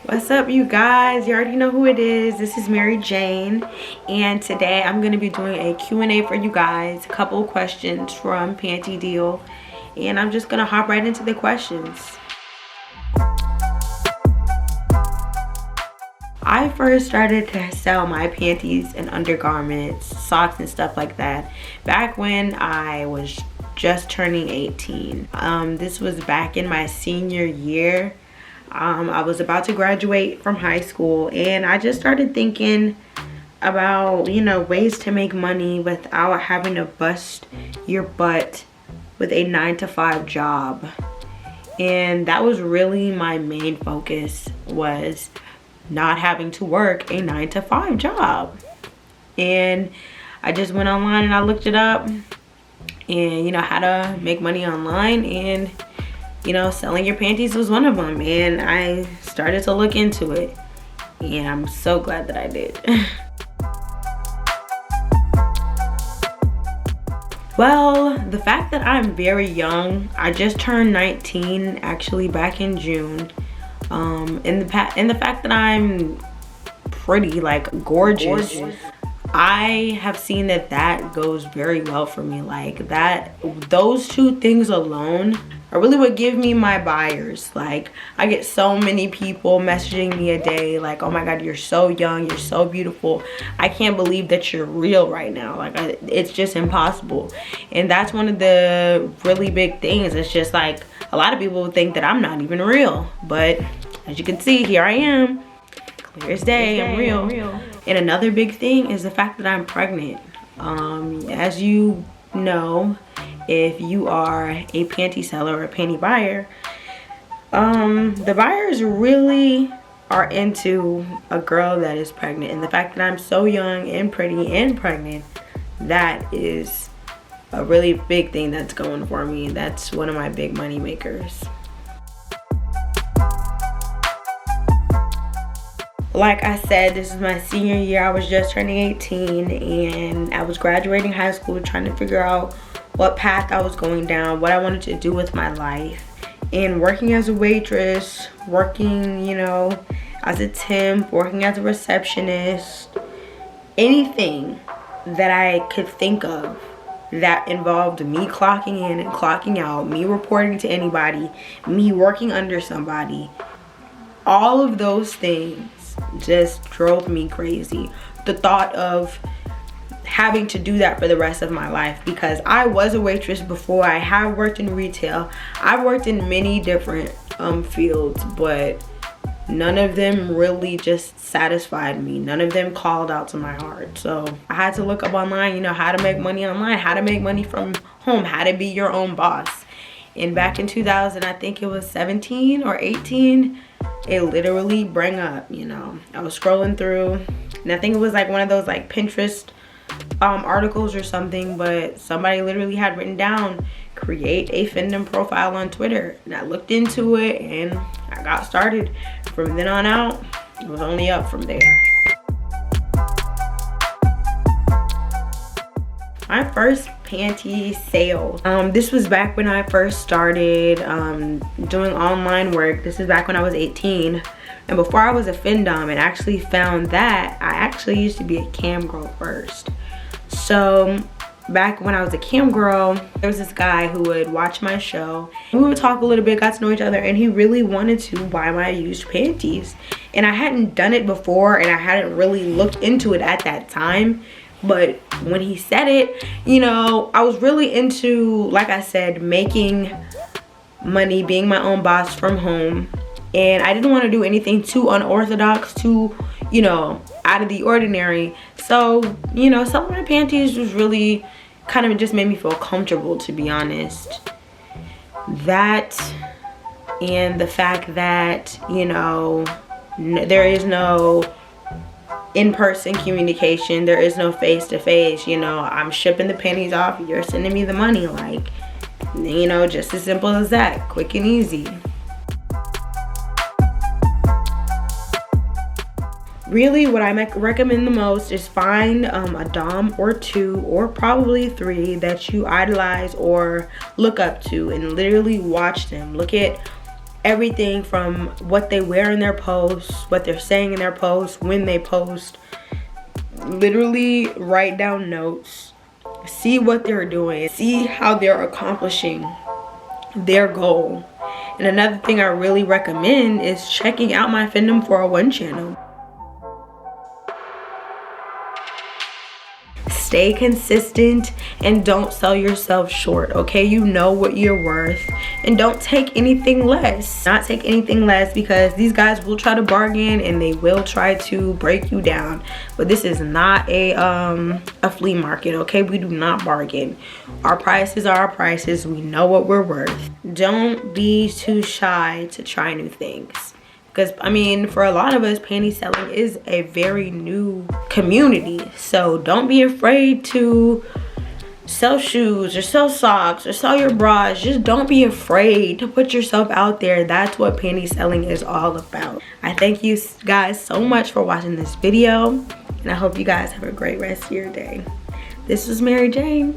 What's up, you guys? You already know who it is. This is Mary Jane, and today I'm going to be doing a Q&A for you guys. A couple of questions from Pantydeal, and I'm just going to hop right into the questions. I first started to sell my panties and undergarments, socks and stuff like that back when I was just turning 18. This was back in my senior year. I was about to graduate from high school, and I just started thinking about, ways to make money without having to bust your butt with a 9-to-5 job. And that was really my main focus, was not having to work a 9-to-5 job. And I just went online and I looked it up, and how to make money online, and selling your panties was one of them. And I started to look into it, and I'm so glad that I did. Well, the fact that I'm very young, I just turned 19 actually back in June. And the fact that I'm pretty, like, gorgeous. I have seen that goes very well for me. Like, those two things alone are really what give me my buyers. Like, I get so many people messaging me a day like, oh my god, you're so young, you're so beautiful, I can't believe that you're real right now. Like, it's just impossible. And that's one of the really big things. It's just like, a lot of people think that I'm not even real, but as you can see, here I am, clear as day, I'm real. And another big thing is the fact that I'm pregnant. As you know, if you are a panty seller or a panty buyer, the buyers really are into a girl that is pregnant. And the fact that I'm so young and pretty and pregnant, that is a really big thing that's going for me. That's one of my big money makers. Like I said, this is my senior year. I was just turning 18, and I was graduating high school, trying to figure out what path I was going down, what I wanted to do with my life. And working as a waitress, working, as a temp, working as a receptionist, anything that I could think of that involved me clocking in and clocking out, me reporting to anybody, me working under somebody, all of those things just drove me crazy. The thought of having to do that for the rest of my life, because I was a waitress before. I have worked in retail. I've worked in many different fields, but none of them really just satisfied me. None of them called out to my heart. So I had to look up online, how to make money online, how to make money from home, how to be your own boss. And back in 2000, I think it was 17 or 18, it literally bring up, I was scrolling through, and I think it was like one of those like Pinterest articles or something, but somebody literally had written down, create a fandom profile on Twitter. And I looked into it, and I got started. From then on out, it was only up from there. My first panty sale, this was back when I first started doing online work. This is back when I was 18, and before I was a fandom, and actually found that I actually used to be a cam girl first. So back when I was a cam girl, there was this guy who would watch my show. We would talk a little bit, got to know each other, and he really wanted to buy my used panties. And I hadn't done it before, and I hadn't really looked into it at that time. But when he said it, I was really into, like I said, making money, being my own boss from home. And I didn't want to do anything too unorthodox, too, out of the ordinary. So, selling my panties was really kind of just made me feel comfortable, to be honest. That, and the fact that, there is no in-person communication, there is no face-to-face. I'm shipping the panties off, you're sending me the money, like, just as simple as that, quick and easy. Really, what I recommend the most is find a dom or two, or probably 3, that you idolize or look up to, and literally watch them. Look at everything from what they wear in their posts, what they're saying in their posts, when they post. Literally write down notes, see what they're doing, see how they're accomplishing their goal. And another thing I really recommend is checking out my Fandom 401 channel. Stay consistent and don't sell yourself short, okay? You know what you're worth, and don't take anything less. Not take anything less, because these guys will try to bargain and they will try to break you down. But this is not a flea market, okay? We do not bargain. Our prices are our prices. We know what we're worth. Don't be too shy to try new things. Because, I mean, for a lot of us, panty selling is a very new community. So don't be afraid to sell shoes or sell socks or sell your bras. Just don't be afraid to put yourself out there. That's what panty selling is all about. I thank you guys so much for watching this video. And I hope you guys have a great rest of your day. This was Mary Jane.